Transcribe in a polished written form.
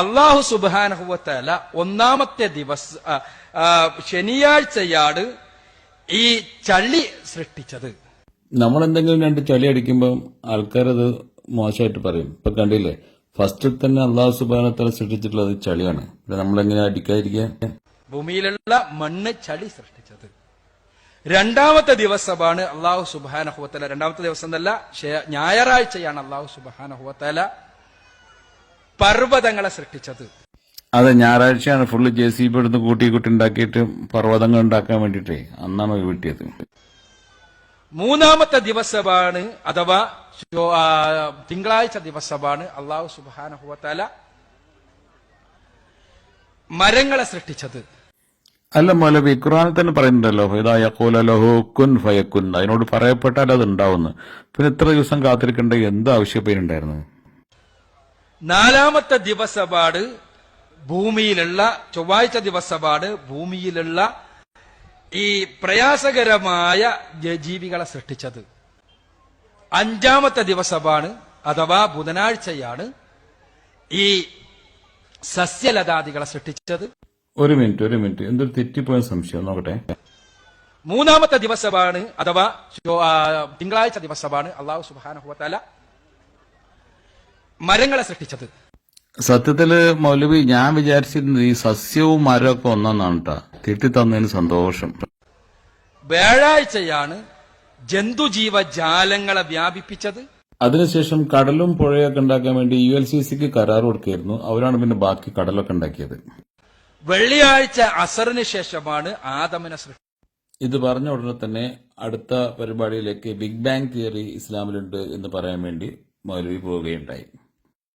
അല്ലാഹു സുബ്ഹാനഹു വ തആല ഒന്നാമത്തെ ദിവസം ശനിയാഴ്ചയാണ് ഈ ചളി സൃഷ്ടിച്ചത്. നമ്മളെന്തെങ്കിലും രണ്ട് ചളി അടിക്കുമ്പോൾ ആൾക്കാരത് മോശമായിട്ട് പറയും. ഇപ്പൊ കണ്ടില്ലേ, ഫസ്റ്റ് തന്നെ അള്ളാഹു സുബ്ഹാനഹു വ തആല സൃഷ്ടിച്ചിട്ടുള്ളത് ചളിയാണ്. നമ്മളെങ്ങനെ അടിക്കാതിരിക്കുക? ഭൂമിയിലുള്ള മണ്ണ് ചളി സൃഷ്ടിച്ചത്. രണ്ടാമത്തെ ദിവസമാണ് അള്ളാഹു സുബ്ഹാനഹു വ തആല, രണ്ടാമത്തെ ദിവസം എന്നല്ല, ഞായറാഴ്ചയാണ് അള്ളാഹു സുബ്ഹാനഹു വ തആല പർവ്വതങ്ങളെ സൃഷ്ടിച്ചത്. അതെ, ഞായറാഴ്ചയാണ് ഫുള്ള് JCB എടുത്ത് കൂട്ടി ഉണ്ടാക്കിയിട്ട് പർവ്വതങ്ങൾ ഉണ്ടാക്കാൻ വേണ്ടിട്ടേ അന്നാണ് വീട്ടിയത്. മൂന്നാമത്തെ ദിവസമാണ് അഥവാ തിങ്കളാഴ്ച ദിവസമാണ് അള്ളാഹു സുബ്ഹാനഹു വ തആല മരങ്ങളെ സൃഷ്ടിച്ചത്. അല്ല മൗലവി, ഖുർആനിൽ തന്നെ പറയുന്നുണ്ടല്ലോ, ഇദാ യഖൂല ലഹു കുൻ ഫയകുൻ, അതിനോട് പറയപ്പെട്ടാൽ അത് ഉണ്ടാവുന്നു. പിന്നെ ഇത്ര ദിവസം കാത്തിരിക്കേണ്ട എന്ത് ആവശ്യപ്പേരുണ്ടായിരുന്നു? നാലാമത്തെ ദിവസമാണ് ഭൂമിയിലുള്ള, ചൊവ്വാഴ്ച ദിവസമാണ് ഭൂമിയിലുള്ള ഈ പ്രയാസകരമായ ജീവികളെ സൃഷ്ടിച്ചത്. അഞ്ചാമത്തെ ദിവസമാണ് അഥവാ ബുധനാഴ്ചയാണ് ഈ സസ്യലതാദികളെ സൃഷ്ടിച്ചത്. ഒരു മിനിറ്റ്, എന്തൊരു തെറ്റിപ്പോയ സംശയം നോക്കട്ടെ. മൂന്നാമത്തെ ദിവസമാണ് അഥവാ തിങ്കളാഴ്ച ദിവസമാണ് അല്ലാഹു സുബ്ഹാനഹു വ തആല മരങ്ങളെ സൃഷ്ടിച്ചത്. സത്യത്തില് മൗലവി, ഞാൻ വിചാരിച്ചിരുന്നത് ഈ സസ്യവും മരമൊക്കെ ഒന്നാണ് കേട്ടാ. തിരുത്തി തന്നതിന് സന്തോഷം. വ്യാഴാഴ്ചയാണ് ജന്തുജീവജാലങ്ങളെ വ്യാപിപ്പിച്ചത്. അതിനുശേഷം കടലും പുഴയൊക്കെ ഉണ്ടാക്കാൻ വേണ്ടി ULCCക്ക് കരാർ കൊടുക്കുകയായിരുന്നു. അവരാണ് പിന്നെ ബാക്കി കടലൊക്കെ ഉണ്ടാക്കിയത്. വെള്ളിയാഴ്ച അസറിന് ശേഷമാണ് ആദമിനെ സൃഷ്ടിച്ചത്. ഇത് പറഞ്ഞ ഉടനെ തന്നെ അടുത്ത പരിപാടിയിലേക്ക് ബിഗ് ബാങ് തിയറി ഇസ്ലാമിലുണ്ട് എന്ന് പറയാൻ വേണ്ടി മൗലവി പോവുകയുണ്ടായി.